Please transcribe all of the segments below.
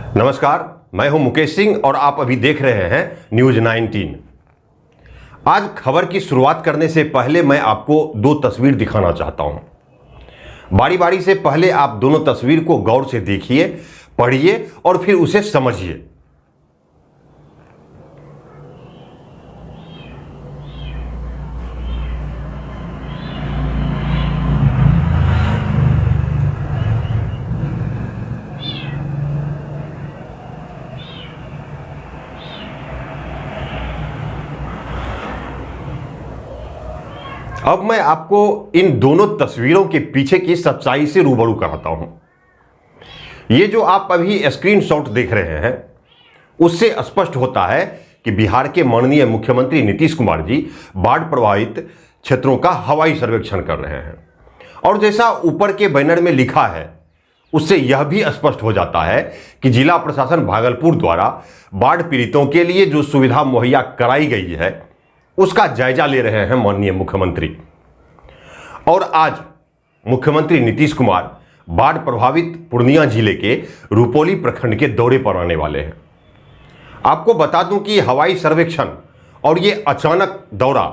नमस्कार, मैं हूं मुकेश सिंह और आप अभी देख रहे हैं न्यूज 19। आज खबर की शुरुआत करने से पहले मैं आपको दो तस्वीर दिखाना चाहता हूं। बारी बारी से पहले आप दोनों तस्वीर को गौर से देखिए, पढ़िए और फिर उसे समझिए। अब मैं आपको इन दोनों तस्वीरों के पीछे की सच्चाई से रूबरू कराता हूं। ये जो आप अभी स्क्रीनशॉट देख रहे हैं, उससे स्पष्ट होता है कि बिहार के माननीय मुख्यमंत्री नीतीश कुमार जी बाढ़ प्रभावित क्षेत्रों का हवाई सर्वेक्षण कर रहे हैं। और जैसा ऊपर के बैनर में लिखा है, उससे यह भी स्पष्ट हो जाता है कि जिला प्रशासन भागलपुर द्वारा बाढ़ पीड़ितों के लिए जो सुविधा मुहैया कराई गई है, उसका जायजा ले रहे हैं माननीय मुख्यमंत्री। और आज मुख्यमंत्री नीतीश कुमार बाढ़ प्रभावित पूर्णिया जिले के रुपौली प्रखंड के दौरे पर आने वाले हैं। आपको बता दूं कि हवाई सर्वेक्षण और ये अचानक दौरा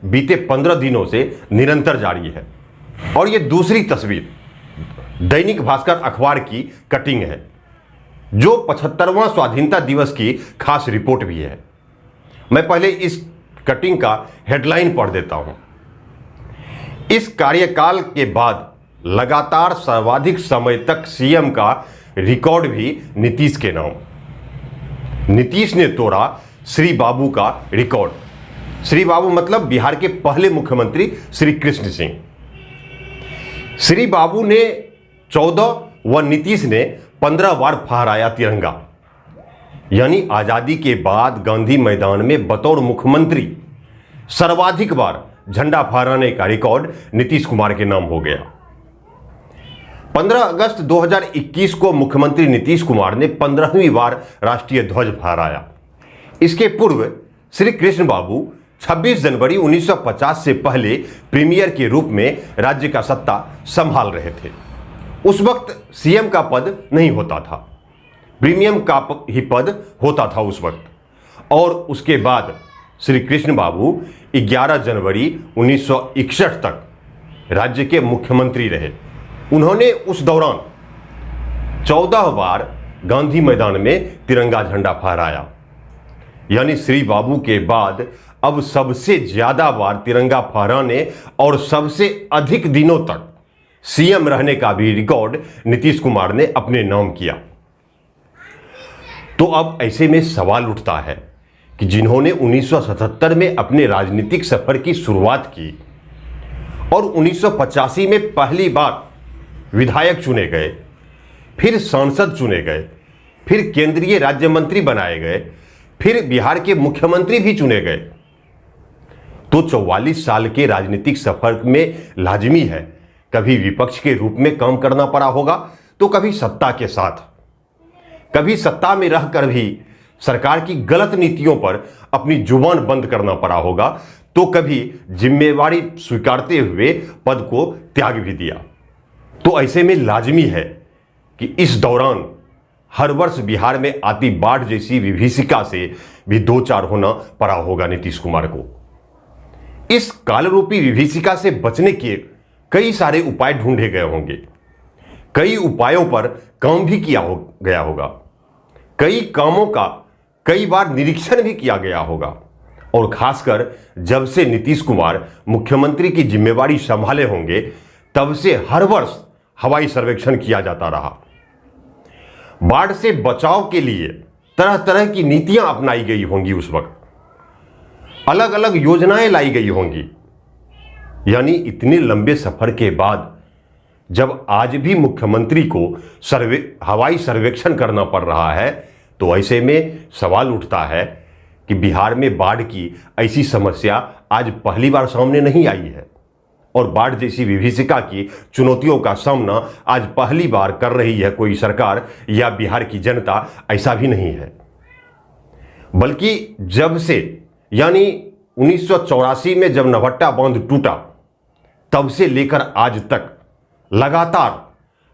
बीते 15 दिनों से निरंतर जारी है। और ये दूसरी तस्वीर दैनिक भास्कर अखबार की कटिंग है, जो 75वां स्वाधीनता दिवस की खास रिपोर्ट भी है। मैं पहले इस कटिंग का हेडलाइन पढ़ देता हूं। इस कार्यकाल के बाद लगातार सर्वाधिक समय तक सीएम का रिकॉर्ड भी नीतीश के नाम। नीतीश ने तोड़ा श्री बाबू का रिकॉर्ड। श्री बाबू मतलब बिहार के पहले मुख्यमंत्री श्री कृष्ण सिंह। श्री बाबू ने 14 व नीतीश ने 15 बार फहराया तिरंगा। यानी आजादी के बाद गांधी मैदान में बतौर मुख्यमंत्री सर्वाधिक बार झंडा फहराने का रिकॉर्ड नीतीश कुमार के नाम हो गया। 15 अगस्त 2021 को मुख्यमंत्री नीतीश कुमार ने 15वीं बार राष्ट्रीय ध्वज फहराया। इसके पूर्व श्री कृष्ण बाबू 26 जनवरी 1950 से पहले प्रीमियर के रूप में राज्य का सत्ता संभाल रहे थे। उस वक्त सीएम का पद नहीं होता था, प्रीमियम का ही पद होता था उस वक्त। और उसके बाद श्री कृष्ण बाबू 11 जनवरी 1961 तक राज्य के मुख्यमंत्री रहे। उन्होंने उस दौरान 14 बार गांधी मैदान में तिरंगा झंडा फहराया। यानी श्री बाबू के बाद अब सबसे ज्यादा बार तिरंगा फहराने और सबसे अधिक दिनों तक सीएम रहने का भी रिकॉर्ड नीतीश कुमार ने अपने नाम किया। तो अब ऐसे में सवाल उठता है कि जिन्होंने 1977 में अपने राजनीतिक सफर की शुरुआत की और 1985 में पहली बार विधायक चुने गए, फिर सांसद चुने गए, फिर केंद्रीय राज्य मंत्री बनाए गए, फिर बिहार के मुख्यमंत्री भी चुने गए, तो 44 साल के राजनीतिक सफर में लाजमी है कभी विपक्ष के रूप में काम करना पड़ा होगा, तो कभी सत्ता के साथ, कभी सत्ता में रहकर भी सरकार की गलत नीतियों पर अपनी जुबान बंद करना पड़ा होगा, तो कभी जिम्मेवारी स्वीकारते हुए पद को त्याग भी दिया। तो ऐसे में लाजमी है कि इस दौरान हर वर्ष बिहार में आती बाढ़ जैसी विभीषिका से भी दो चार होना पड़ा होगा नीतीश कुमार को। इस कालरूपी विभीषिका से बचने के कई सारे उपाय ढूंढे गए होंगे, कई उपायों पर काम भी किया गया होगा, कई कामों का कई बार निरीक्षण भी किया गया होगा। और खासकर जब से नीतीश कुमार मुख्यमंत्री की जिम्मेवारी संभाले होंगे, तब से हर वर्ष हवाई सर्वेक्षण किया जाता रहा। बाढ़ से बचाव के लिए तरह तरह की नीतियां अपनाई गई होंगी, उस वक्त अलग अलग योजनाएं लाई गई होंगी। यानी इतने लंबे सफर के बाद जब आज भी मुख्यमंत्री को हवाई सर्वेक्षण करना पड़ रहा है, तो ऐसे में सवाल उठता है कि बिहार में बाढ़ की ऐसी समस्या आज पहली बार सामने नहीं आई है और बाढ़ जैसी विभीषिका की चुनौतियों का सामना आज पहली बार कर रही है कोई सरकार या बिहार की जनता, ऐसा भी नहीं है। बल्कि जब से यानी 1984 में जब नवहट्टा बांध टूटा, तब से लेकर आज तक लगातार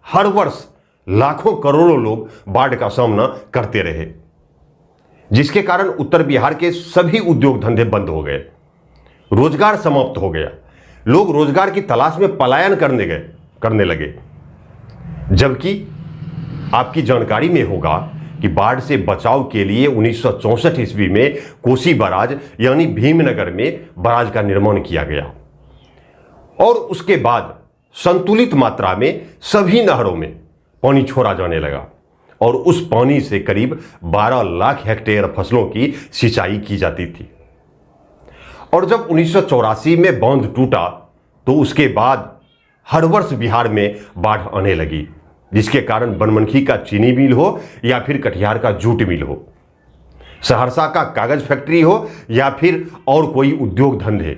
हर वर्ष लाखों करोड़ों लोग बाढ़ का सामना करते रहे, जिसके कारण उत्तर बिहार के सभी उद्योग धंधे बंद हो गए, रोजगार समाप्त हो गया, लोग रोजगार की तलाश में पलायन करने लगे। जबकि आपकी जानकारी में होगा कि बाढ़ से बचाव के लिए 1964 ईस्वी में कोसी बराज यानी भीमनगर में बराज का निर्माण किया गया और उसके बाद संतुलित मात्रा में सभी नहरों में पानी छोड़ा जाने लगा और उस पानी से करीब 12 लाख हेक्टेयर फसलों की सिंचाई की जाती थी। और जब 1984 में बांध टूटा तो उसके बाद हर वर्ष बिहार में बाढ़ आने लगी, जिसके कारण बनमनखी का चीनी मिल हो या फिर कटिहार का जूट मिल हो, सहरसा का कागज फैक्ट्री हो या फिर और कोई उद्योग धंधे,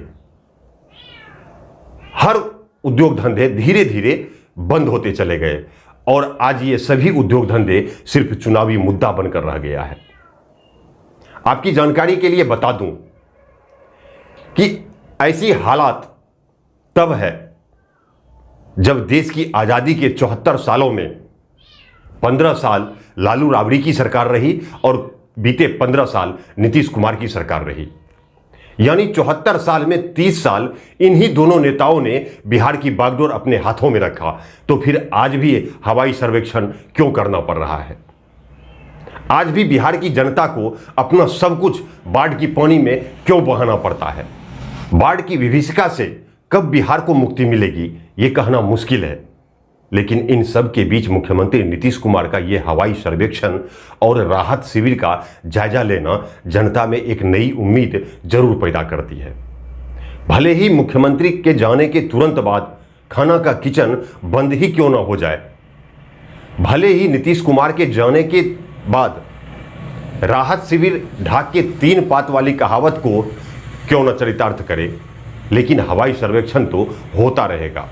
हर उद्योग धंधे धीरे धीरे बंद होते चले गए और आज ये सभी उद्योग धंधे सिर्फ चुनावी मुद्दा बनकर रह गया है। आपकी जानकारी के लिए बता दूं कि ऐसी हालात तब है जब देश की आजादी के 74 सालों में 15 साल लालू राबड़ी की सरकार रही और बीते 15 साल नीतीश कुमार की सरकार रही, यानी 74 साल में 30 साल इन्हीं दोनों नेताओं ने बिहार की बागडोर अपने हाथों में रखा। तो फिर आज भी हवाई सर्वेक्षण क्यों करना पड़ रहा है? आज भी बिहार की जनता को अपना सब कुछ बाढ़ की पानी में क्यों बहाना पड़ता है? बाढ़ की विभीषिका से कब बिहार को मुक्ति मिलेगी ये कहना मुश्किल है, लेकिन इन सब के बीच मुख्यमंत्री नीतीश कुमार का ये हवाई सर्वेक्षण और राहत शिविर का जायजा लेना जनता में एक नई उम्मीद जरूर पैदा करती है। भले ही मुख्यमंत्री के जाने के तुरंत बाद खाना का किचन बंद ही क्यों ना हो जाए, भले ही नीतीश कुमार के जाने के बाद राहत शिविर ढाक के 3 पात वाली कहावत को क्यों न चरितार्थ करे, लेकिन हवाई सर्वेक्षण तो होता रहेगा,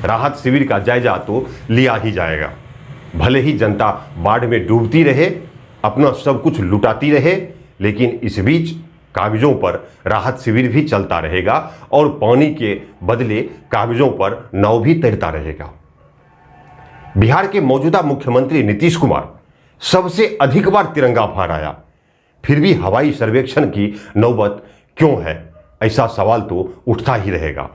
राहत शिविर का जायजा तो लिया ही जाएगा। भले ही जनता बाढ़ में डूबती रहे, अपना सब कुछ लुटाती रहे, लेकिन इस बीच कागजों पर राहत शिविर भी चलता रहेगा और पानी के बदले कागजों पर नाव भी तैरता रहेगा। बिहार के मौजूदा मुख्यमंत्री नीतीश कुमार सबसे अधिक बार तिरंगा फहराया, फिर भी हवाई सर्वेक्षण की नौबत क्यों है, ऐसा सवाल तो उठता ही रहेगा।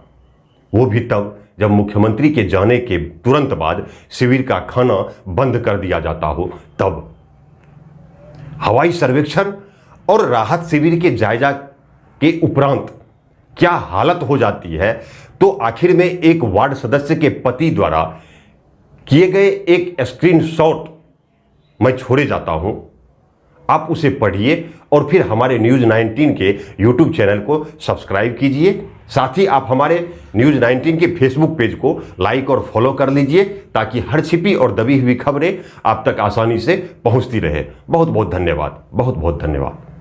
वो भी तब जब मुख्यमंत्री के जाने के तुरंत बाद शिविर का खाना बंद कर दिया जाता हो तब। हवाई सर्वेक्षण और राहत शिविर के जायजा के उपरांत क्या हालत हो जाती है, तो आखिर में एक वार्ड सदस्य के पति द्वारा किए गए एक स्क्रीनशॉट मैं छोड़े जाता हूं, आप उसे पढ़िए और फिर हमारे न्यूज़ 19 के यूट्यूब चैनल को सब्सक्राइब कीजिए। साथ ही आप हमारे न्यूज़ 19 के फेसबुक पेज को लाइक और फॉलो कर लीजिए, ताकि हर छिपी और दबी हुई खबरें आप तक आसानी से पहुंचती रहे। बहुत बहुत धन्यवाद, बहुत बहुत धन्यवाद।